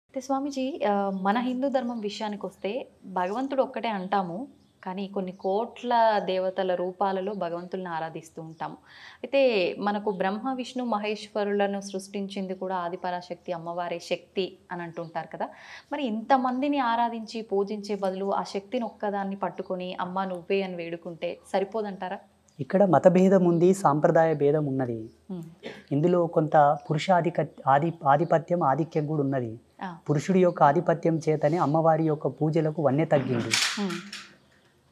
అయితే స్వామీజీ మన హిందూ ధర్మం విషయానికొస్తే భగవంతుడు ఒక్కటే అంటాము. కానీ కొన్ని కోట్ల దేవతల రూపాలలో భగవంతుల్ని ఆరాధిస్తూ ఉంటాము. అయితే మనకు బ్రహ్మ, విష్ణు, మహేశ్వరులను సృష్టించింది కూడా ఆదిపరాశక్తి అమ్మవారే శక్తి అని అంటుంటారు కదా! మరి ఇంతమందిని ఆరాధించి పూజించే బదులు ఆ శక్తిని ఒక్కదాన్ని పట్టుకొని అమ్మ నువ్వే అని వేడుకుంటే సరిపోదంటారా? ఇక్కడ మతభేదం ఉంది, సాంప్రదాయ భేదం ఉన్నది. హ్మ్. ఇందులో కొంత ఆధిపత్యం ఆధిక్యం కూడా ఉన్నది. ఆ! పురుషుడి యొక్క ఆధిపత్యం చేతనే అమ్మవారి యొక్క పూజలకు వన్నె తగ్గింది. హ్మ్.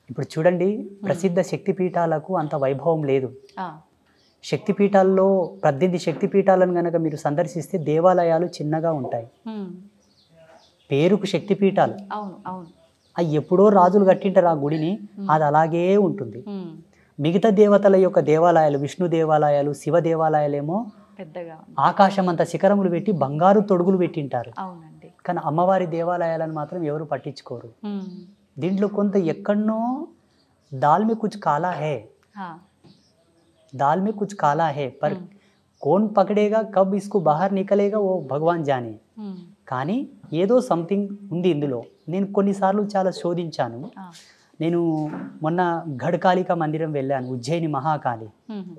ఇప్పుడు చూడండి, ప్రసిద్ధ శక్తిపీఠాలకు అంత వైభవం లేదు. ఆ! శక్తిపీఠాల్లో 18 శక్తిపీఠాలను గనక మీరు సందర్శిస్తే దేవాలయాలు చిన్నగా ఉంటాయి. హ్మ్. పేరుకు శక్తిపీఠాలు, అవును. అవును. అవి ఎప్పుడో రాజులు కట్టింటారు ఆ గుడిని, అది అలాగే ఉంటుంది. హ్మ్. మిగతా దేవతల యొక్క దేవాలయాలు, విష్ణు దేవాలయాలు, శివ దేవాలయాలేమో పెద్దగా ఉంది. ఆకాశం అంత శిఖరములు పెట్టి బంగారు తొడుగులు పెట్టింటారు. అవునండి. కానీ అమ్మవారి దేవాలయాలను మాత్రం ఎవరు పట్టించుకోరు. హ్మ్. దీంట్లో కొంత ఎక్కడనో దాల్ में कुछ काला है, हाँ. दाल में कुछ काला है, पर कौन पकड़ेगा, कब इसको बाहर निकलेगा वो భగవాన్ జానే. హ్మ్. కానీ ఏదో సంథింగ్ ఉంది ఇందులో. నేను కొన్నిసార్లు చాలా శోధించాను. ఆ! నేను మొన్న గఢకాళిక మందిరం వెళ్ళాను, ఉజ్జయిని మహాకాళి. హుహు.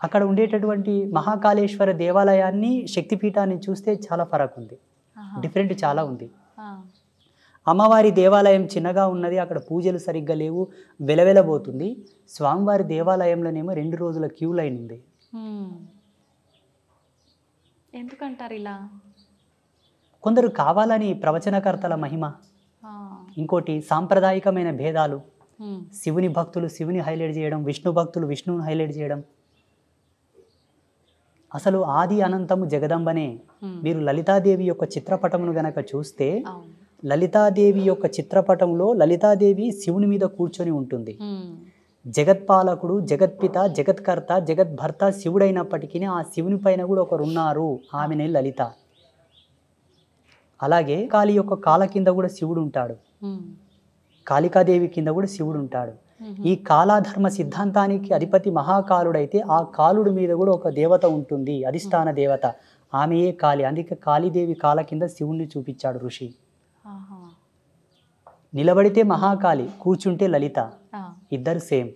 అక్కడ ఉండేటటువంటి మహాకాళేశ్వర దేవాలయాన్ని, శక్తిపీఠాన్ని చూస్తే చాలా ఫరక్ ఉంది, ఆహా! డిఫరెంట్ చాలా ఉంది. ఆ! అమ్మవారి దేవాలయం చిన్నగా ఉన్నది, అక్కడ పూజలు సరిగ్గా లేవు, వెలవెలబోతుంది. స్వామివారి దేవాలయంలోనేమో 2 రోజుల క్యూ లైన్ ఉంది. హ్మ్. ఎందుకంటారు ఇలా? కొందరు కావాలని ప్రవచనకర్తల మహిమ, ఆ! ఇంకోటి సాంప్రదాయికమైన భేదాలు. హ్మ్. శివుని భక్తులు శివుని హైలైట్ చేయడం, విష్ణు భక్తులు విష్ణువుని హైలైట్ చేయడం. అసలు ఆది అనంతము జగదంబనే. హ్మ్. మీరు లలితాదేవి యొక్క చిత్రపటమును గనక చూస్తే, అవును. లలితాదేవి యొక్క చిత్రపటంలో లలితాదేవి శివుని మీద కూర్చొని ఉంటుంది. హ్మ్. జగత్పాలకుడు, జగత్పిత, జగత్కర్త, జగద్భర్త శివుడైనప్పటికీ ఆ శివుని పైన కూడా ఒకరు ఉన్నారు, ఆమెనే లలిత. అలాగే కాళీ యొక్క కాల కింద కూడా శివుడు ఉంటాడు, హ్మ్. కాళికాదేవి కింద కూడా శివుడు ఉంటాడు. హుహు. ఈ కాలాధర్మ సిద్ధాంతానికి అధిపతి మహాకాలుడైతే ఆ కాలుడి మీద కూడా ఒక దేవత ఉంటుంది, అధిష్టాన దేవత, ఆమెయే కాళి. అందుకే కాళీదేవి కాల కింద శివుణ్ణి చూపించాడు ఋషి. ఆహా! నిలబడితే మహాకాళి, కూర్చుంటే లలిత, ఆ! ఇద్దరు సేమ్.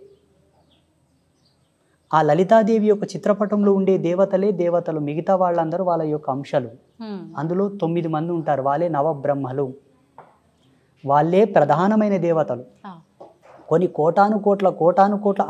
ఆ లలితాదేవి యొక్క చిత్రపటంలో ఉండే దేవతలే దేవతలు, మిగతా వాళ్ళందరూ వాళ్ళ యొక్క అంశాలు. హ్మ్. అందులో 9 మంది ఉంటారు, వాళ్ళే నవబ్రహ్మలు, వాళ్ళే ప్రధానమైన దేవతలు. ఆ! కొన్ని కోటాను కోట్ల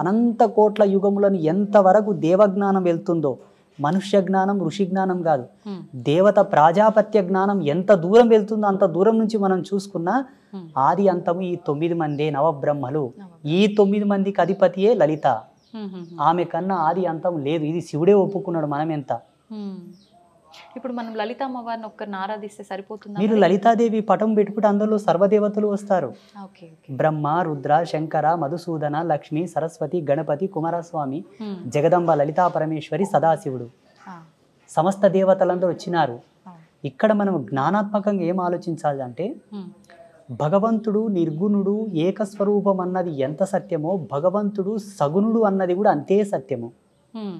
అనంత కోట్ల యుగములను ఎంతవరకు దేవజ్ఞానం వెళ్తుందో, మనుష్య జ్ఞానం, ఋషి జ్ఞానం కాదు, హ్మ్. దేవత ప్రాజాపత్య జ్ఞానం ఎంత దూరం వెళ్తుందో అంత దూరం నుంచి మనం చూసుకున్నా హ్మ్. ఆది అంతము ఈ 9 మందే నవబ్రహ్మలు. ఈ 9 మందికి అధిపతియే లలిత. హుహుహు. ఆమె కన్నా ఆది అంతం లేదు, ఇది శివుడే ఒప్పుకున్నాడు, మనం ఎంత. హ్మ్. ఇప్పుడు మనం లలిత అమ్మవారిని ఒక్కరిని ఆరాధిస్తే సరిపోతుందా? మీరు లలితాదేవి పటం పెట్టుకుంటే అందులో సర్వదేవతలు వస్తారు. ఓకే. ఓకే. బ్రహ్మ, రుద్ర, శంకర, మధుసూదన, లక్ష్మి, సరస్వతి, గణపతి, కుమారస్వామి, హ్మ్. జగదంబ, లలితా పరమేశ్వరి, సదాశివుడు, ఆ! సమస్త దేవతలందరూ వచ్చినారు. ఆ! ఇక్కడ మనం జ్ఞానాత్మకంగా ఏం ఆలోచించాలి అంటే, హ్మ్. భగవంతుడు నిర్గుణుడు ఏకస్వరూపం అన్నది ఎంత సత్యమో, భగవంతుడు సగుణుడు అన్నది కూడా అంతే సత్యము. హ్మ్.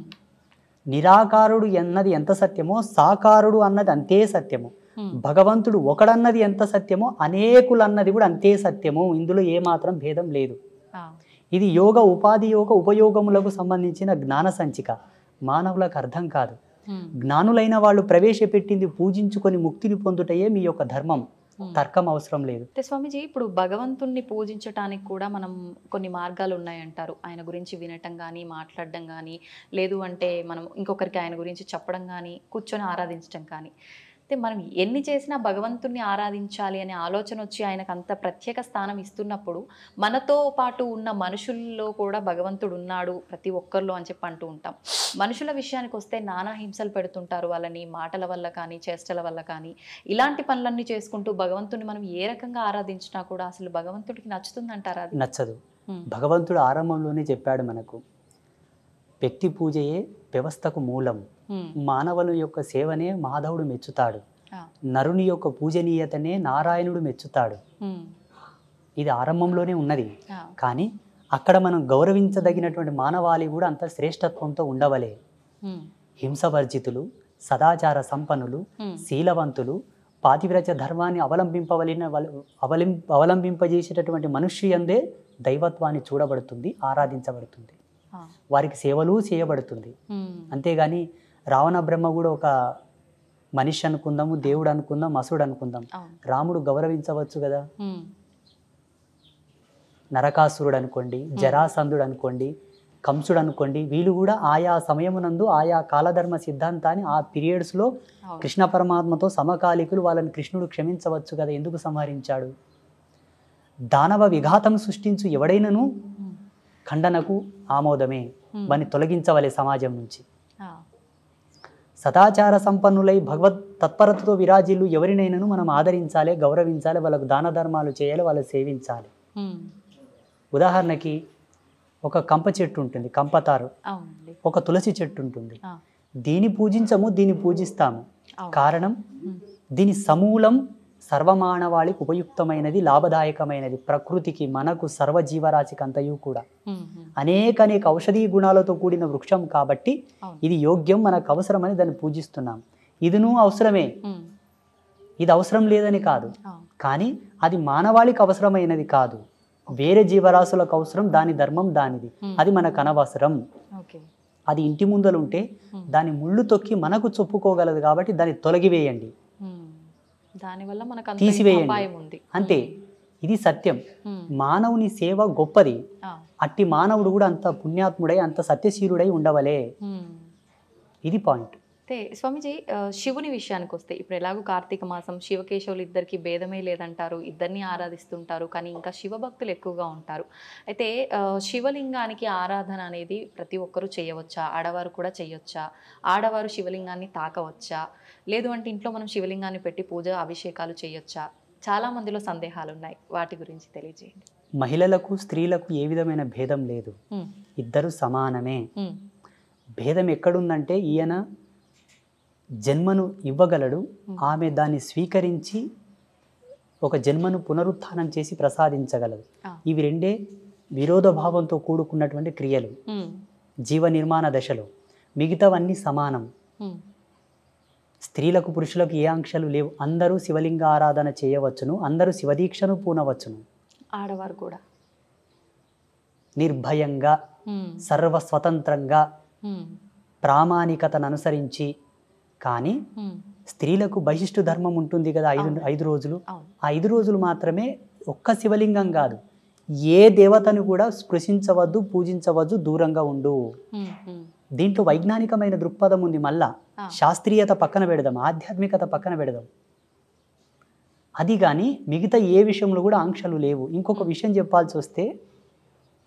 నిరాకారుడు అన్నది ఎంత సత్యమో, సాకారుడు అన్నది అంతే సత్యము. హ్మ్. భగవంతుడు ఒకడన్నది ఎంత సత్యమో, అనేకులు అన్నది కూడా అంతే సత్యము. ఇందులో ఏమాత్రం భేదం లేదు. ఆ! ఇది యోగ ఉపాధి యోగ ఉపయోగములకు సంబంధించిన జ్ఞాన సంచిక, మానవులకు అర్థం కాదు. హ్మ్. జ్ఞానులైన వాళ్ళు ప్రవేశపెట్టింది పూజించుకొని ముక్తిని పొందుటయే మీ యొక్క ధర్మం, హ్మ్. తర్కం అవసరం లేదు. అయితే స్వామీజీ ఇప్పుడు భగవంతుణ్ణి పూజించటానికి కూడా మనం కొన్ని మార్గాలు ఉన్నాయంటారు. ఆయన గురించి వినటం గానీ, మాట్లాడడం గానీ, లేదు అంటే మనం ఇంకొకరికి ఆయన గురించి చెప్పడం గానీ, కూర్చొని ఆరాధించటం కానీ. అయితే మనం ఎన్ని చేసినా భగవంతుణ్ణి ఆరాధించాలి అనే ఆలోచన వచ్చి ఆయనకు అంత ప్రత్యేక స్థానం ఇస్తున్నప్పుడు, మనతో పాటు ఉన్న మనుషుల్లో కూడా భగవంతుడు ఉన్నాడు ప్రతి ఒక్కరిలో అని చెప్పి అంటూ ఉంటాం. మనుషుల విషయానికి వస్తే నానా హింసలు పెడుతుంటారు వాళ్ళని, మాటల వల్ల కానీ, చేష్టల వల్ల కానీ. ఇలాంటి పనులన్నీ చేసుకుంటూ భగవంతుని మనం ఏ రకంగా ఆరాధించినా కూడా అసలు భగవంతుడికి నచ్చుతుందంటారా అది? నచ్చదు. హ్మ్. భగవంతుడు ఆరంభంలోనే చెప్పాడు మనకు, వ్యక్తి పూజయే వ్యవస్థకు మూలం, హ్మ్. మానవుల యొక్క సేవనే మాధవుడు మెచ్చుతాడు, ఆ! నరుని యొక్క పూజనీయతనే నారాయణుడు మెచ్చుతాడు. హ్మ్. ఇది ఆరంభంలోనే ఉన్నది. ఆ! కానీ అక్కడ మనం గౌరవించదగినటువంటి మానవాళి కూడా అంత శ్రేష్టత్వంతో ఉండవలే. హింసవర్జితులు, సదాచార సంపన్నులు, శీలవంతులు, పాతివ్రత్య ధర్మాన్ని అవలంబింపజేసేటటువంటి మనుష్యందే దైవత్వాన్ని చూడబడుతుంది, ఆరాధించబడుతుంది, వారికి సేవలు చేయబడుతుంది. అంతేగాని రావణ బ్రహ్మ కూడా ఒక మనిషి అనుకుందాము, దేవుడు అనుకుందాం, అసుడు అనుకుందాం, రాముడు గౌరవించవచ్చు కదా. నరకాసురుడు అనుకోండి, జరాసంధుడు అనుకోండి, కంసుడు అనుకోండి, వీళ్ళు కూడా ఆయా సమయమునందు ఆయా కాలధర్మ సిద్ధాంతాన్ని ఆ పీరియడ్స్లో కృష్ణ పరమాత్మతో సమకాలికులు, వాళ్ళని కృష్ణుడు క్షమించవచ్చు కదా, ఎందుకు సంహరించాడు? దానవ విఘాతం సృష్టించు ఎవడైనను ఖండనకు ఆమోదమే, వాన్ని తొలగించవలే సమాజం నుంచి. సదాచార సంపన్నులై భగవత్ తత్పరతతో విరాజిల్లు ఎవరినైనాను మనం ఆదరించాలి, గౌరవించాలి, వాళ్ళకు దాన ధర్మాలు చేయాలి, వాళ్ళు సేవించాలి. ఉదాహరణకి ఒక కంప చెట్టు ఉంటుంది, కంపతారు, ఒక తులసి చెట్టు ఉంటుంది. దీన్ని పూజించము, దీన్ని పూజిస్తాము. కారణం, దీని సమూలం సర్వమానవాళికి ఉపయుక్తమైనది, లాభదాయకమైనది, ప్రకృతికి, మనకు, సర్వజీవరాశికి అంతయు కూడా అనేక ఔషధీ గుణాలతో కూడిన వృక్షం కాబట్టి ఇది యోగ్యం, మనకు అవసరమని దాన్ని పూజిస్తున్నాం. ఇదిను అవసరమే, ఇది అవసరం లేదని కాదు, కానీ అది మానవాళికి అవసరమైనది కాదు, వేరే జీవరాశులకు అవసరం, దాని ధర్మం దానిది, అది మనకు అనవసరం. అది ఇంటి ముందలుంటే దాని ముళ్ళు తొక్కి మనకు చెప్పుకోగలదు కాబట్టి దాన్ని తొలగివేయండి, తీసివేయండి, అంతే. ఇది సత్యం. మానవుని సేవ గొప్పది, అట్టి మానవుడు కూడా అంత పుణ్యాత్ముడై అంత సత్యశీలుడై ఉండవలే. ఇది పాయింట్. అయితే స్వామిజీ, శివుని విషయానికి వస్తే ఇప్పుడు ఎలాగో కార్తీక మాసం, శివకేశవులు ఇద్దరికి భేదమే లేదంటారు, ఇద్దరిని ఆరాధిస్తుంటారు, కానీ ఇంకా శివభక్తులు ఎక్కువగా ఉంటారు. అయితే శివలింగానికి ఆరాధన అనేది ప్రతి ఒక్కరూ చేయవచ్చా? ఆడవారు కూడా చేయొచ్చా? ఆడవారు శివలింగాన్ని తాకవచ్చా? లేదు అంటే ఇంట్లో మనం శివలింగాన్ని పెట్టి పూజ అభిషేకాలు చేయొచ్చా? చాలా మందిలో సందేహాలు ఉన్నాయి, వాటి గురించి తెలియజేయండి. మహిళలకు స్త్రీలకు ఏ విధమైన భేదం లేదు, ఇద్దరు సమానమే. భేదం ఎక్కడుందంటే ఈయన జన్మను ఇవ్వగలడు, ఆమె దాన్ని స్వీకరించి ఒక జన్మను పునరుత్థానం చేసి ప్రసాదించగలదు. ఇవి రెండే విరోధ భావంతో కూడుకున్నటువంటి క్రియలు జీవ నిర్మాణ దశలో. మిగతావన్నీ సమానం. స్త్రీలకు పురుషులకు ఏ ఆంక్షలు లేవు, అందరూ శివలింగ ఆరాధన చేయవచ్చును, అందరూ శివదీక్షను పూనవచ్చును. ఆడవారు కూడా నిర్భయంగా, సర్వస్వతంత్రంగా, ప్రామాణికతను అనుసరించి. కానీ స్త్రీలకు బహిష్టు ధర్మం ఉంటుంది కదా, 5 రోజులు. ఆ 5 రోజులు మాత్రమే ఒక్క శివలింగం కాదు, ఏ దేవతను కూడా స్పృశించవద్దు, పూజించవద్దు, దూరంగా ఉండు. దీంట్లో వైజ్ఞానికమైన దృక్పథం ఉంది. మళ్ళా శాస్త్రీయత పక్కన పెడదాం, ఆధ్యాత్మికత పక్కన పెడదాం. అది కానీ మిగతా ఏ విషయంలో కూడా ఆంక్షలు లేవు. ఇంకొక విషయం చెప్పాల్సి వస్తే,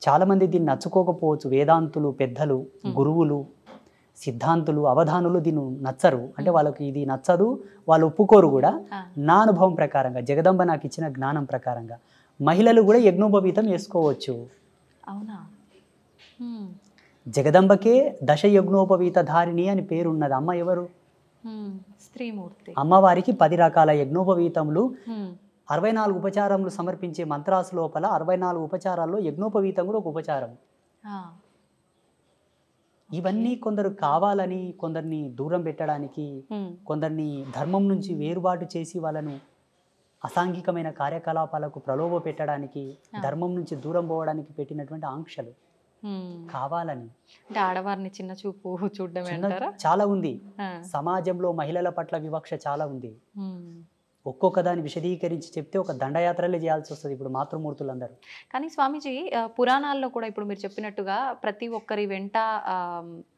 చాలామంది దీన్ని నచ్చుకోకపోవచ్చు. వేదాంతులు, పెద్దలు, గురువులు, సిద్ధాంతులు, అవధానులు దీన్ని నచ్చరు. అంటే వాళ్ళకి ఇది నచ్చదు, వాళ్ళు ఒప్పుకోరు కూడా. నా అనుభవం ప్రకారంగా, జగదంబ నాకు ఇచ్చిన జ్ఞానం ప్రకారంగా, మహిళలు కూడా యజ్ఞోపవీతం వేసుకోవచ్చు. అవునా? జగదంబకే దశ యజ్ఞోపవీత ధారిణి అని పేరున్నది. అమ్మ ఎవరు? స్త్రీమూర్తి. అమ్మవారికి 10 రకాల యజ్ఞోపవీతములు, 64 ఉపచారములు సమర్పించే మంత్రాసు లోపల 64 ఉపచారాల్లో యజ్ఞోపవీతం కూడా ఒక ఉపచారం. ఇవన్నీ కొందరు కావాలని, కొందరిని దూరం పెట్టడానికి, కొందరిని ధర్మం నుంచి వేరుబాటు చేసి వాళ్ళను అసాంఘికమైన కార్యకలాపాలకు ప్రలోభ పెట్టడానికి, ధర్మం నుంచి దూరం పోవడానికి పెట్టినటువంటి ఆంక్షలు. కావాలని అంటే ఆడవారిని చిన్న చూపు చూడడమే చాలా ఉంది. సమాజంలో మహిళల పట్ల వివక్ష చాలా ఉంది. ఒక్కొక్క దాన్ని విశదీకరించి చెప్తే ఒక దండయాత్రలే చేయాల్సి వస్తుంది ఇప్పుడు మాతృమూర్తులందరూ. కానీ స్వామీజీ, పురాణాల్లో కూడా ఇప్పుడు మీరు చెప్పినట్టుగా ప్రతి ఒక్కరి వెంట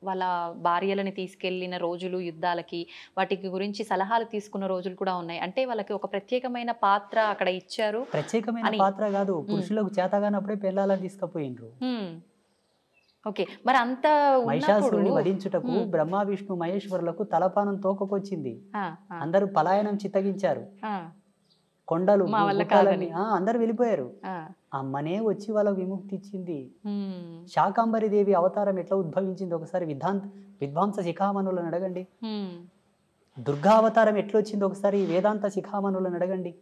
వాళ్ళ భార్యలని తీసుకెళ్లిన రోజులు, యుద్ధాలకి వాటికి గురించి సలహాలు తీసుకున్న రోజులు కూడా ఉన్నాయి. అంటే వాళ్ళకి ఒక ప్రత్యేకమైన పాత్ర అక్కడ ఇచ్చారు. ప్రత్యేకమైన పాత్ర కాదు, పురుషులకు చేతగానప్పుడే పెళ్ళాలని తీసుకుపోయినరు. ఓకే, మరి అంత మహిషాసురుని వధించుటకు బ్రహ్మ విష్ణు మహేశ్వరులకు తలపానం తోకకొచ్చింది. అందరూ పలాయనం చిత్తగించారు, కొండలు అందరు వెళ్ళిపోయారు. అమ్మనే వచ్చి వాళ్ళకు విముక్తి ఇచ్చింది. శాకాంబరి దేవి అవతారం ఎట్లా ఉద్భవించింది ఒకసారి విద్వాంస శిఖామణులను అడగండి. దుర్గా అవతారం ఎట్లా వచ్చింది ఒకసారి వేదాంత శిఖామణులను అడగండి.